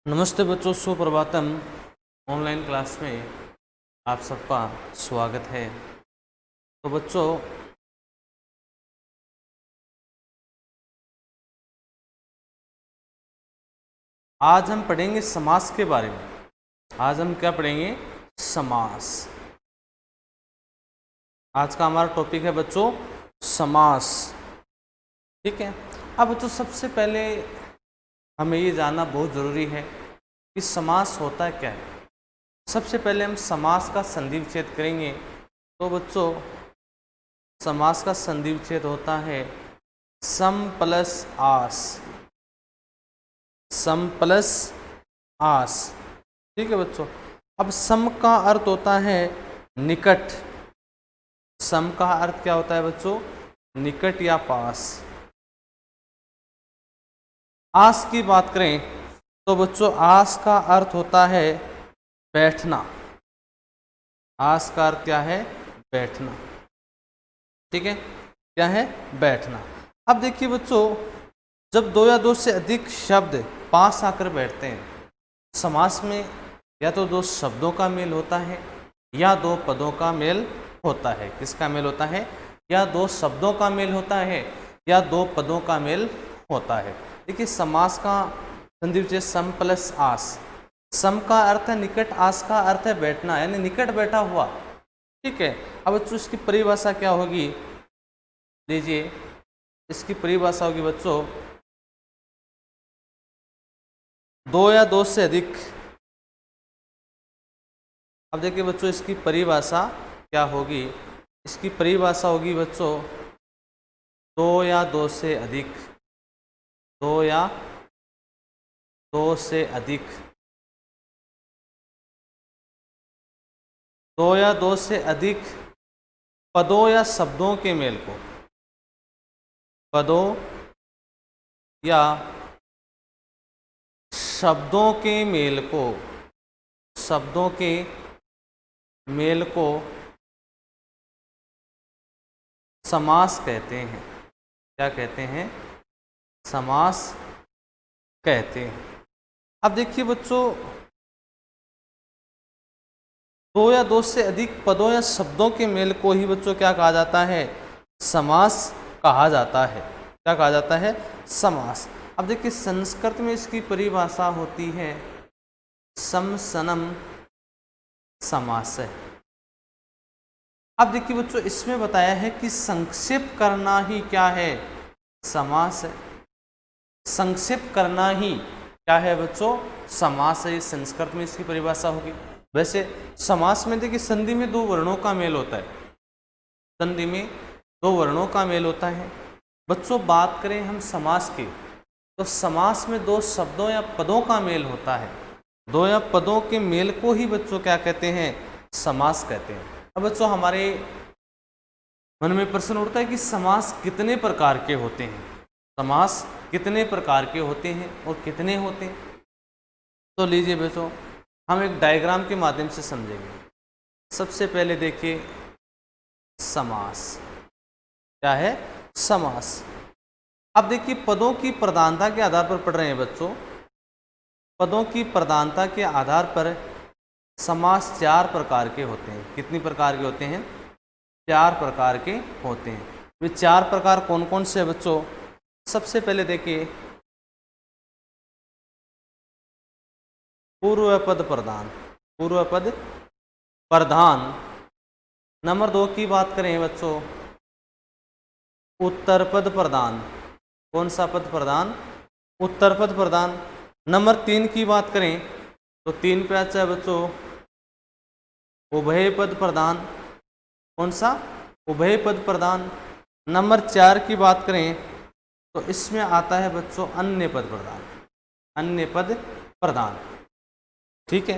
नमस्ते बच्चों, Suprabhatam. Online class में आप सबका स्वागत है। तो बच्चों, आज हम पढ़ेंगे समास के बारे में। आज हम क्या पढ़ेंगे? समास। आज का हमारा टॉपिक है बच्चों समास। ठीक है। अब बच्चों, सबसे पहले हमें ये जानना बहुत ज़रूरी है कि समास होता क्या है। सबसे पहले हम समास का संधि विच्छेद करेंगे। तो बच्चों, समास का संधि विच्छेद होता है सम प्लस आस। सम प्लस आस। ठीक है बच्चों। अब सम का अर्थ होता है निकट। सम का अर्थ क्या होता है बच्चों? निकट या पास। आस की बात करें तो बच्चों, आस का अर्थ होता है बैठना। आस का अर्थ क्या है? बैठना। ठीक है, क्या है? बैठना। अब देखिए बच्चों, जब दो या दो से अधिक शब्द पास आकर बैठते हैं समास में, या तो दो शब्दों का मेल होता है या दो पदों का मेल होता है। किसका मेल होता है? या दो शब्दों का मेल होता है या दो पदों का मेल होता है। देखिए, समास का संधि विच्छेद सम प्लस आस। सम का अर्थ है निकट, आस का अर्थ है बैठना, यानी निकट बैठा हुआ। ठीक है। अब बच्चों, इसकी परिभाषा क्या होगी? लीजिए, इसकी परिभाषा होगी बच्चों दो या दो से अधिक। अब देखिए बच्चों, इसकी परिभाषा क्या होगी? इसकी परिभाषा होगी बच्चों दो या दो से अधिक। दो या दो से अधिक। दो या दो से अधिक पदों या शब्दों के मेल को, पदों या शब्दों के मेल को, शब्दों के मेल को समास कहते हैं। क्या कहते हैं? समास कहते हैं। अब देखिए बच्चों, दो या दो से अधिक पदों या शब्दों के मेल को ही बच्चों क्या कहा जाता है? समास कहा जाता है। क्या कहा जाता है? समास। अब देखिए, संस्कृत में इसकी परिभाषा होती है समसनम समास है। अब देखिए बच्चों, इसमें बताया है कि संक्षेप करना ही क्या है? समास है। संक्षेप करना ही क्या है बच्चों? समास है। संस्कृत में इसकी परिभाषा होगी। वैसे समास में देखिए, संधि में दो वर्णों का मेल होता है। संधि में दो वर्णों का मेल होता है। बच्चों, बात करें हम समास की, तो समास में दो शब्दों या पदों का मेल होता है। दो या पदों के मेल को ही बच्चों क्या कहते हैं? समास कहते हैं। अब बच्चों, हमारे मन में प्रश्न उठता है कि समास कितने प्रकार के होते हैं? समास कितने प्रकार के होते हैं और कितने होते हैं? तो लीजिए बच्चों, हम एक डायग्राम के माध्यम से समझेंगे। सबसे पहले देखिए, समास क्या है? समास। अब देखिए, पदों की प्रधानता के आधार पर पढ़ रहे हैं बच्चों। पदों की प्रधानता के आधार पर समास चार प्रकार के होते हैं। कितनी प्रकार के होते हैं? चार प्रकार के होते हैं। वे चार प्रकार कौन कौन से बच्चों? सबसे पहले देखिए, पूर्व पद प्रधान। पूर्व पद प्रधान। नंबर दो की बात करें बच्चों, उत्तर पद प्रधान। कौन सा पद प्रधान? उत्तर पद प्रधान। नंबर तीन की बात करें तो तीन पे आता है बच्चों उभय पद प्रधान। कौन सा? उभय पद प्रधान। नंबर चार की बात करें तो इसमें आता है बच्चों अन्य पद प्रधान। अन्य पद प्रधान। ठीक है।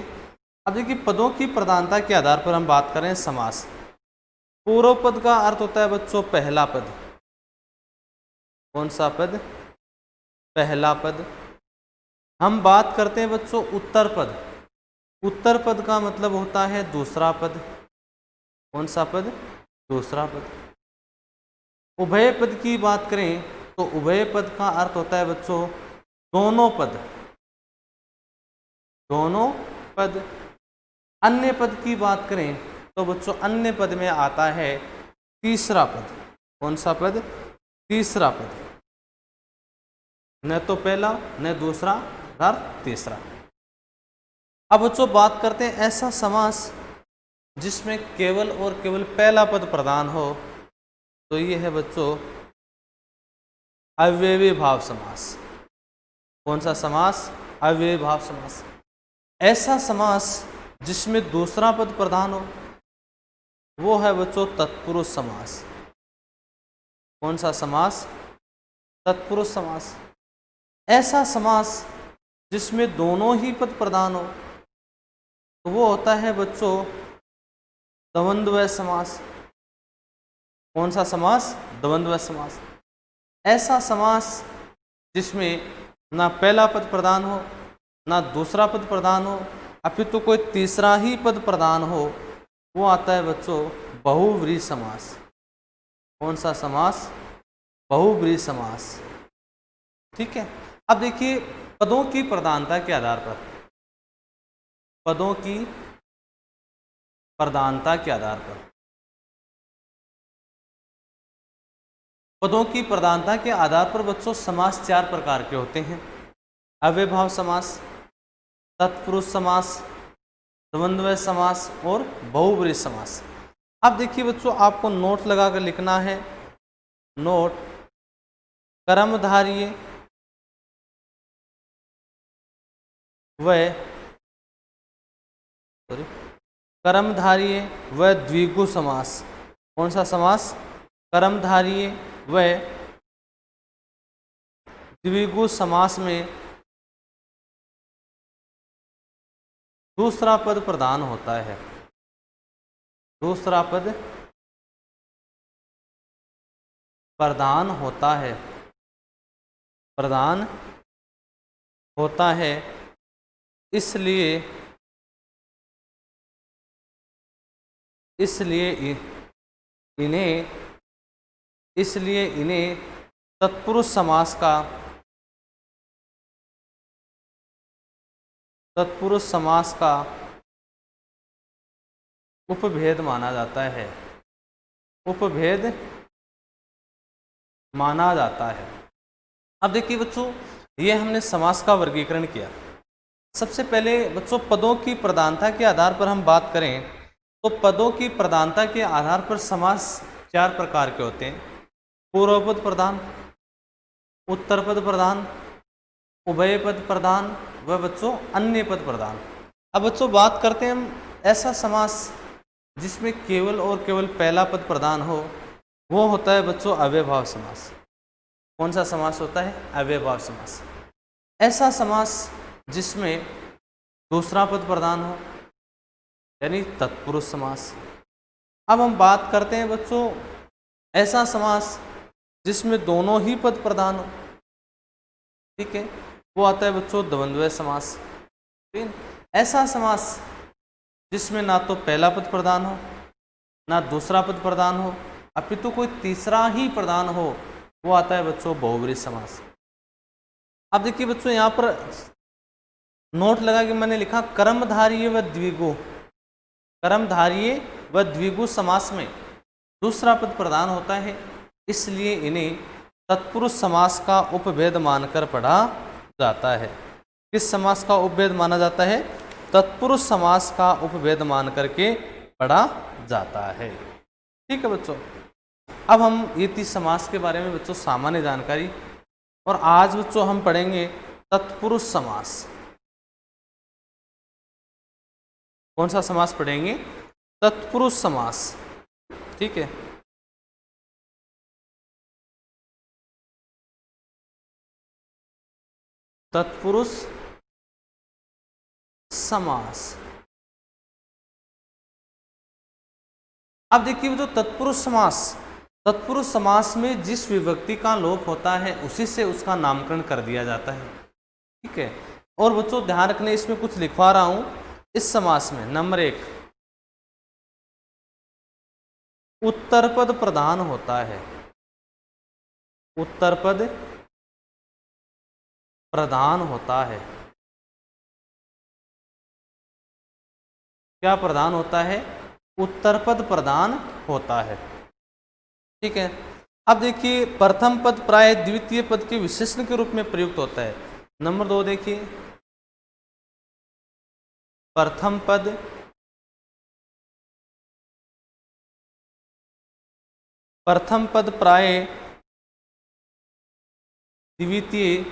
अब देखिए, पदों की प्रधानता के आधार पर हम बात करें समास। पूर्व पद का अर्थ होता है बच्चों पहला पद। कौन सा पद? पहला पद। हम बात करते हैं बच्चों उत्तर पद। उत्तर पद का मतलब होता है दूसरा पद। कौन सा पद? दूसरा पद। उभय पद की बात करें तो उभय पद का अर्थ होता है बच्चों दोनों पद। दोनों पद। अन्य पद की बात करें तो बच्चों अन्य पद में आता है तीसरा पद। कौन सा पद? तीसरा पद। न तो पहला न दूसरा और तीसरा। अब बच्चों बात करते हैं ऐसा समास जिसमें केवल और केवल पहला पद प्रधान हो, तो ये है बच्चों अव्ययी भाव समास। कौन सा समास? अव्ययी भाव समास। ऐसा समास जिसमें दूसरा पद प्रधान हो वो है बच्चों तत्पुरुष समास। कौन सा समास? तत्पुरुष समास। ऐसा समास जिसमें दोनों ही पद प्रधान हो तो वो होता है बच्चों द्वंद्व समास। कौन सा समास? द्वंद्व समास। ऐसा समास जिसमें ना पहला पद प्रधान हो ना दूसरा पद प्रधान हो अपितु कोई तीसरा ही पद प्रधान हो, वो आता है बच्चों बहुव्रीहि समास। कौन सा समास? बहुव्रीहि समास। ठीक है। अब देखिए पदों की प्रधानता के आधार पर, पदों की प्रधानता के आधार पर, पदों की प्रधानता के आधार पर बच्चों समास चार प्रकार के होते हैं। अव्ययभाव समास, तत्पुरुष समास, द्वंद्व समास और बहुव्रीहि समास। अब देखिए बच्चों आपको नोट लगाकर लिखना है। नोट कर्मधारय व कर्मधारय व द्विगु समास। कौन सा समास? कर्मधारय व द्विगु समास में दूसरा पद प्रधान होता है। दूसरा पद प्रधान होता है, प्रधान होता है, इसलिए इन्हें तत्पुरुष समास का उपभेद माना जाता है। उपभेद माना जाता है। अब देखिए बच्चों ये हमने समास का वर्गीकरण किया। सबसे पहले बच्चों पदों की प्रधानता के आधार पर हम बात करें तो पदों की प्रधानता के आधार पर समास चार प्रकार के होते हैं। पूर्व पद प्रधान, उत्तर पद प्रधान, उभय पद प्रधान व बच्चों अन्य पद प्रधान। अब बच्चों बात करते हैं हम ऐसा समास जिसमें केवल और केवल पहला पद प्रधान हो, वो होता है बच्चों अव्ययभाव समास। कौन सा समास होता है? अव्ययभाव समास। ऐसा समास जिसमें दूसरा पद प्रधान हो यानी तत्पुरुष समास। अब हम बात करते हैं बच्चों ऐसा समास जिसमें दोनों ही पद प्रधान हो, ठीक है, वो आता है बच्चों द्वंद्व समास। ठीक, ऐसा समास जिसमें ना तो पहला पद प्रधान हो ना दूसरा पद प्रधान हो अपितु कोई तीसरा ही प्रधान हो, वो आता है बच्चों बहुव्रीहि समास। अब देखिए बच्चों यहाँ पर नोट लगा कि मैंने लिखा कर्मधारय व द्विगु। कर्मधारय व द्विगु समास में दूसरा पद प्रधान होता है, इसलिए इन्हें तत्पुरुष समास का उपभेद मानकर पढ़ा जाता है। किस समास का उपभेद माना जाता है? तत्पुरुष समास का उपभेद मान करके पढ़ा जाता है। ठीक है बच्चों। अब हम ये 30 समास के बारे में बच्चों सामान्य जानकारी, और आज बच्चों हम पढ़ेंगे तत्पुरुष समास। कौन सा समास पढ़ेंगे? तत्पुरुष समास। ठीक है। तत्पुरुष समास। अब देखिए बच्चों तत्पुरुष समास में जिस विभक्ति का लोप होता है उसी से उसका नामकरण कर दिया जाता है। ठीक है। और बच्चों ध्यान रखने, इसमें कुछ लिखवा रहा हूं। इस समास में नंबर 1 उत्तर पद प्रधान होता है। उत्तर पद प्रधान होता है। क्या प्रधान होता है? उत्तर पद प्रधान होता है। ठीक है। अब देखिए प्रथम पद प्राय द्वितीय पद के विशेषण के रूप में प्रयुक्त होता है। नंबर 2 देखिए, प्रथम पद प्राय द्वितीय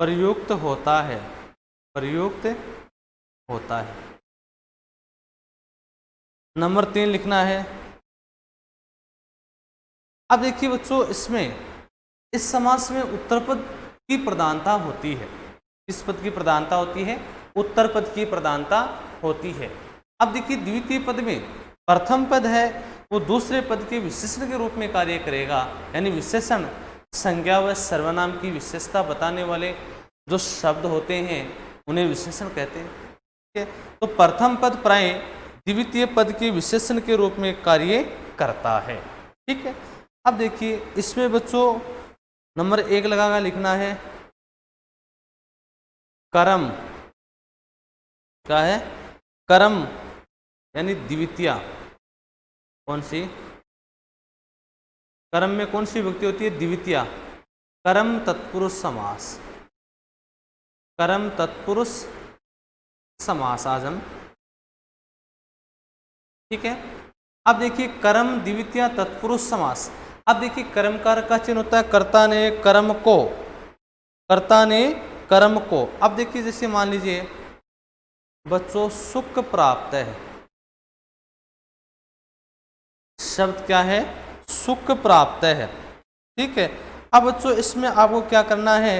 पद के विशेषण के रूप में प्रयुक्त होता है। नंबर 3 लिखना है। अब देखिए बच्चों, इस समास में उत्तर पद की प्रधानता होती है। किस पद की प्रधानता होती है? उत्तर पद की प्रधानता होती है। अब देखिए द्वितीय पद में प्रथम पद है वो दूसरे पद के विशेषण के रूप में कार्य करेगा, यानी विशेषण संज्ञा व सर्वनाम की विशेषता बताने वाले जो शब्द होते हैं उन्हें विशेषण कहते हैं। ठीक है, तो प्रथम पद प्राय द्वितीय पद के विशेषण के रूप में कार्य करता है। ठीक है। अब देखिए इसमें बच्चों नंबर 1 लगाकर लिखना है कर्म। क्या है? कर्म यानी द्वितीया। कौन सी? कर्म में कौन सी विभक्ति होती है? द्वितीया। कर्म तत्पुरुष समास। कर्म तत्पुरुष समास आज हम। ठीक है। अब देखिए कर्म द्वितीया तत्पुरुष समास। अब देखिए कर्मकार का चिन्ह होता है कर्ता ने कर्म को। अब देखिए जैसे मान लीजिए बच्चों सुख प्राप्त है, शब्द क्या है? सुख प्राप्त है। ठीक है। अब बच्चों इसमें आपको क्या करना है?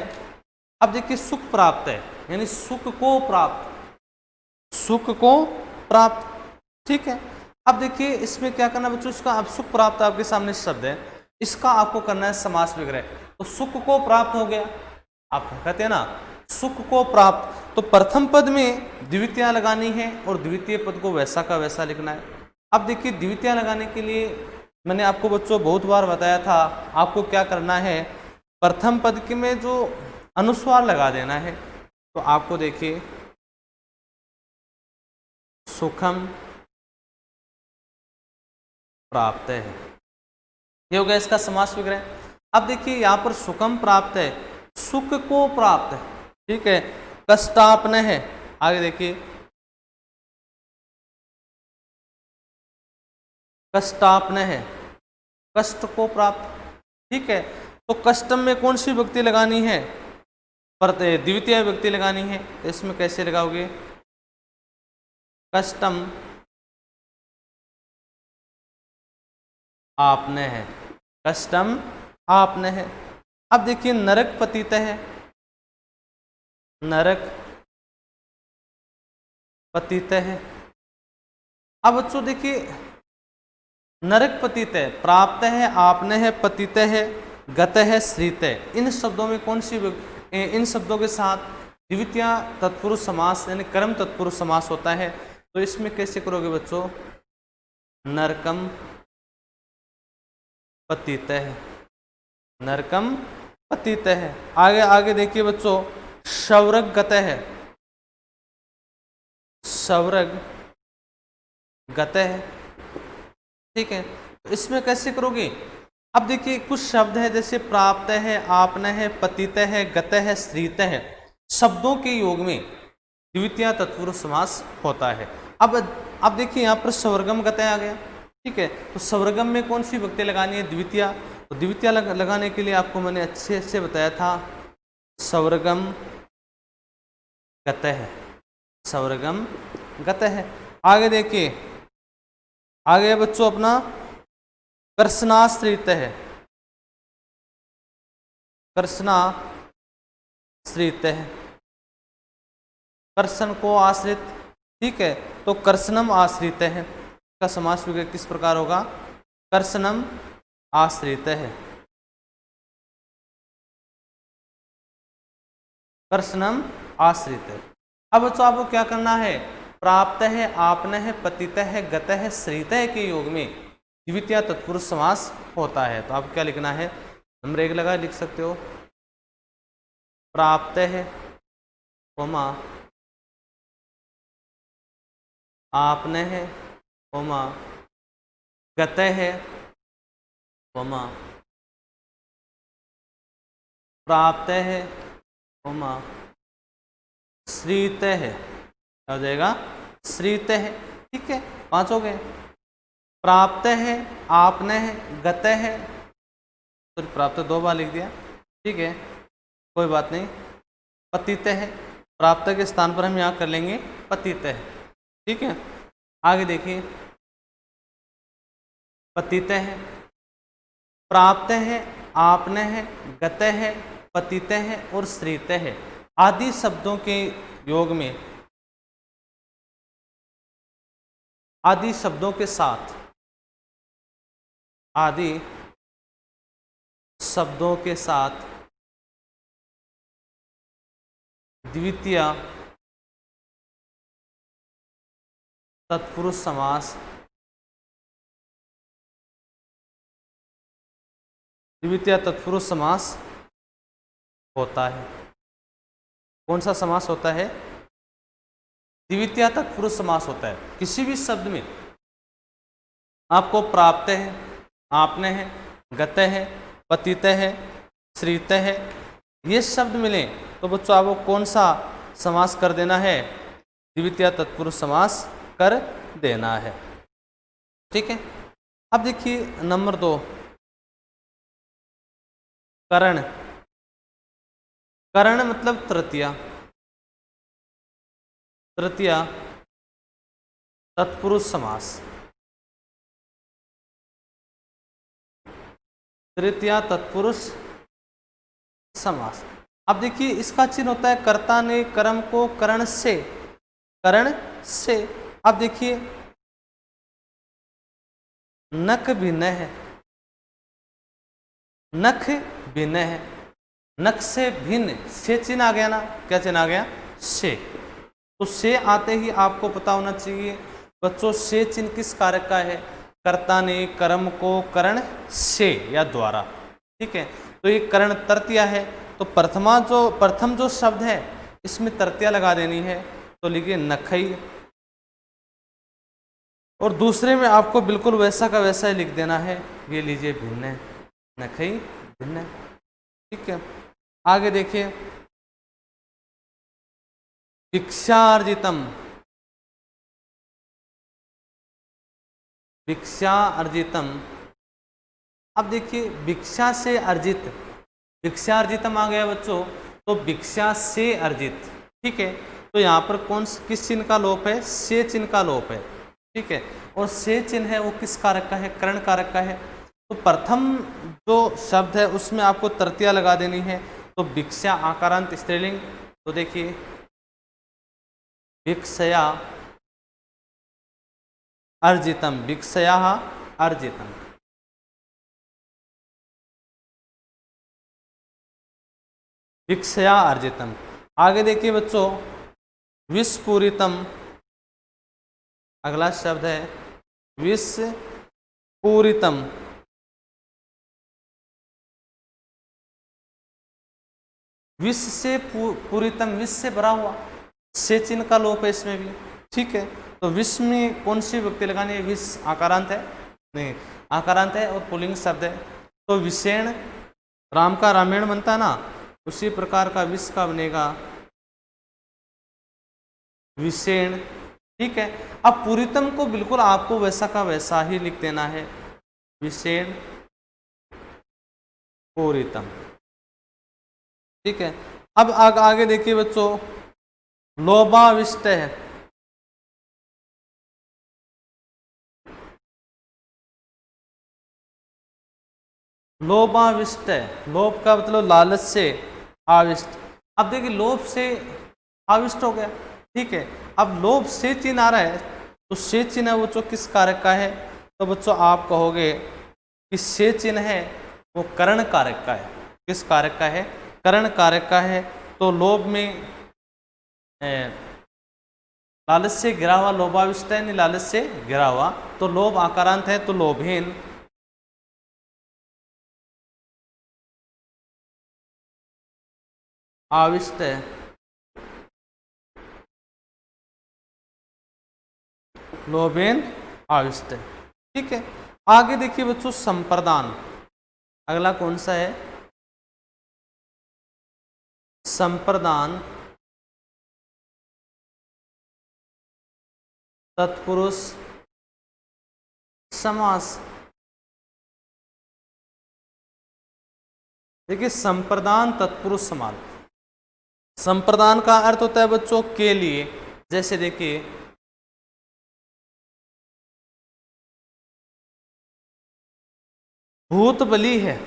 अब देखिए सुख प्राप्त है यानी सुख को प्राप्त। ठीक है। अब देखिए इसमें क्या करना बच्चों, इसका अब सुख प्राप्त आपके सामने शब्द है, इसका आपको करना है समास विग्रह। तो सुख को प्राप्त हो गया, आप कहते हैं ना सुख को प्राप्त। तो प्रथम पद में द्वितीया लगानी है और द्वितीय पद को वैसा का वैसा लिखना है। अब देखिए द्वितीया लगाने के लिए मैंने आपको बच्चों बहुत बार बताया था, आपको क्या करना है, प्रथम पद के में जो अनुस्वार लगा देना है। तो आपको देखिए सुखम प्राप्त है, ये हो गया इसका समास विग्रह। अब देखिए यहां पर सुखम प्राप्त है, सुख को प्राप्त है। ठीक है। कष्टापन है, आगे देखिए कष्टापन है, कष्ट को प्राप्त। ठीक है। तो कष्टम में कौन सी विभक्ति लगानी है? द्वितीय विभक्ति लगानी है। तो इसमें कैसे लगाओगे? कष्टम आपने है, कष्टम आपने है। अब देखिए नरक पतित है, नरक पतित है। अब बच्चों देखिए नरक पतित है, प्राप्त है, आपने है, पतित है, गत है, श्रित है। इन शब्दों में कौन सी, इन शब्दों के साथ द्वितीय तत्पुरुष समास यानी कर्म तत्पुरुष समास होता है। तो इसमें कैसे करोगे बच्चों? नरकम पतित है, नरकम पतित है। आगे देखिए बच्चों शौरग गत है, शौरग गत है। ठीक है। तो इसमें कैसे करोगे? अब देखिए कुछ शब्द है जैसे प्राप्त है, आपने है, पतित है, गत है, श्रित है, शब्दों के योग में द्वितीय तत्पुरुष समास होता है। अब देखिए यहाँ पर स्वर्गम गत आ गया। ठीक है। तो स्वर्गम में कौन सी विभक्ति लगानी है? द्वितीय। तो द्वितीय लगाने के लिए आपको मैंने अच्छे से बताया था स्वर्गम गत है, स्वर्गम गत है। आगे देखिए, आगे बच्चों अपना कर्षणाश्रित है, कर्षणाश्रित है, कर्षण को आश्रित। ठीक है। तो कर्षणम आश्रित है का समास विग्रह किस प्रकार होगा? कर्षणम आश्रित है, कर्षणम आश्रित है। अब बच्चों आपको क्या करना है, प्राप्त है, आपने है, पतित है, गत है, श्रित है के योग में द्वितीय तत्पुरुष समास होता है। तो आपको क्या लिखना है, नंबर 1 लगा लिख सकते हो, प्राप्त है, कोमा आपने है, कोमा गत है, कोमा प्राप्त है, कोमा श्रित है। क्या हो जाएगा, श्रित है। ठीक है, 5 हो गए। प्राप्त है, आपने है, गत है, तो प्राप्त 2 बार लिख दिया। ठीक है, कोई बात नहीं। पतित है, प्राप्त के स्थान पर हम यहाँ कर लेंगे पतित है। ठीक है, आगे देखिए, पतित है, प्राप्त है, आपने है, गत है, पतित है और श्रित है आदि शब्दों के योग में, आदि शब्दों के साथ, आदि शब्दों के साथ द्वितीय तत्पुरुष समास, द्वितीय तत्पुरुष समास होता है। कौन सा समास होता है, द्वितीय तत्पुरुष समास होता है। किसी भी शब्द में आपको प्राप्त है, आपने है, गत है, पतित है, श्रित है, ये शब्द मिले तो बच्चों आपको कौन सा समास कर देना है, द्वितीय तत्पुरुष समास कर देना है। ठीक है, अब देखिए नंबर 2, करण। करण मतलब तृतीया, तृतीय तत्पुरुष समास, तृतीय तत्पुरुष समास। अब देखिए इसका चिन्ह होता है कर्ता ने कर्म को करण से, करण से। अब देखिए नख भिन्न है, नख भिन्न है, नख से भिन्न, से चिन्ह आ गया ना, क्या चिन्ह आ गया, से। तो से आते ही आपको पता होना चाहिए बच्चों से चिन्ह किस कारक का है, कर्ता ने कर्म को करण से या द्वारा। ठीक है, तो ये करण तृतीया है, तो प्रथम जो शब्द है इसमें तृतीया लगा देनी है, तो लिखिए नखई। और दूसरे में आपको बिल्कुल वैसा का वैसा ही लिख देना है, ये लीजिए भिन्न है, नखई भिन्न है। ठीक है, आगे देखिए, भिक्षार्जितम, भिक्षा अर्जितम। अब देखिए भिक्षा से अर्जित, भिक्षार्जितम आ गया बच्चों, तो भिक्षा से अर्जित। ठीक है, तो यहाँ पर किस चिन्ह का लोप है, से चिन्ह का लोप है। ठीक है, और से चिन्ह है वो किस कारक का है, करण कारक का है। तो प्रथम जो शब्द है उसमें आपको तृतीया लगा देनी है, तो भिक्षा आकारांत स्त्रीलिंग, तो देखिए भिक्षया अर्जितम, भिक्षया अर्जितम। भिक्षया अर्जितम। आगे देखिए बच्चों, विस्फुरितम, अगला शब्द है विस्फुरितम। विष से पूरितम, विष से भरा हुआ, से चिन्ह का लोप है इसमें भी। ठीक है, तो विष में कौन सी व्यक्ति लगानी है, विष आकारांत है, नहीं आकारांत है और पुल्लिंग शब्द है। तो विषेण, राम का रामायण बनता है ना, उसी प्रकार का विष का बनेगा विषेण। ठीक है, अब पूरितम को बिल्कुल आपको वैसा का वैसा ही लिख देना है, विषेण पूरितम। ठीक है, अब आगे देखिए बच्चों, लोभाविष्ट है, लोभाविष्ट है, लोभ का मतलब लालच से आविष्ट। अब देखिए लोभ से आविष्ट हो गया। ठीक है, अब लोभ से चिन्ह आ रहा है, तो से चिन्ह है बच्चों किस कारक का है, तो बच्चों आप कहोगे कि से चिन्ह है वो करण कारक का है। किस कारक का है? करण कारक का है। तो लोभ में लालच से गिरा हुआ लोभाविष्ट है, लालच से गिरा हुआ, तो लोभ आकारांत है, तो लोभेन आविष्ट है, लोभेन आविष्ट है। ठीक है, आगे देखिए बच्चों संप्रदान, अगला कौन सा है? संप्रदान तत्पुरुष समास। देखिए संप्रदान तत्पुरुष समास, संप्रदान का अर्थ होता है बच्चों के लिए। जैसे देखिए भूत बलि है,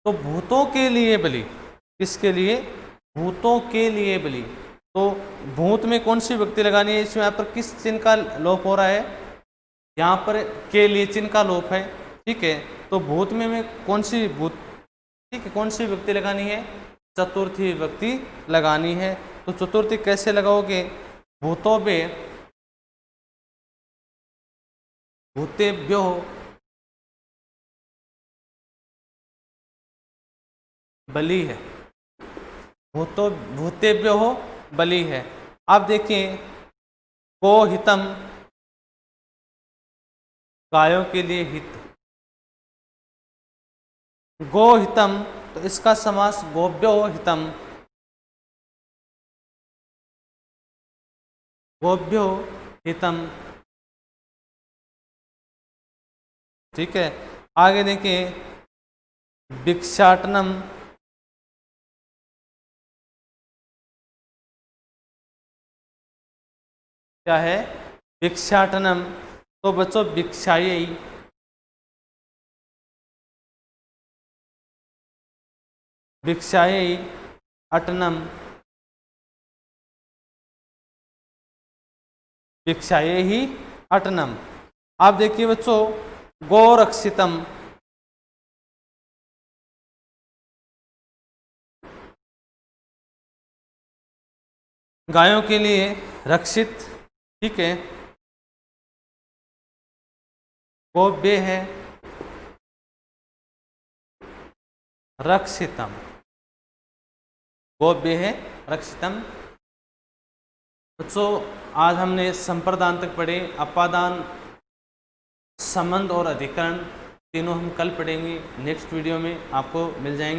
तो भूतों के लिए बलि। किसके लिए? भूतों के लिए बलि। तो भूत में कौन सी विभक्ति लगानी है? इसमें यहाँ पर किस चिन्ह का लोप हो रहा है? यहाँ पर के लिए चिन्ह का लोप है। ठीक है, तो भूत में कौन सी भूत, ठीक है, कौन सी विभक्ति लगानी है? चतुर्थी विभक्ति लगानी है। तो चतुर्थी कैसे लगाओगे? भूतों बे भूतेभ्यो बलि है, भूतेभ्यो बलि है। आप देखिए को हितम, गायों के लिए हित, गो हितम, तो इसका समास गोभ्यो हितम, गोभ्यो हितम। ठीक है, आगे देखिए भिक्षाटनम, क्या है? भिक्षाटनम, तो बच्चों भिक्षायै, भिक्षायै अटनम, भिक्षायै ही अटनम। आप देखिए बच्चों गोरक्षितम, गायों के लिए रक्षित। ठीक है, गोभ्य है रक्षितम, गोभ्य है रक्षितम। बच्चों आज हमने संप्रदान तक पढ़े, अपादान, संबंध और अधिकरण तीनों हम कल पढ़ेंगे। नेक्स्ट वीडियो में आपको मिल जाएंगे।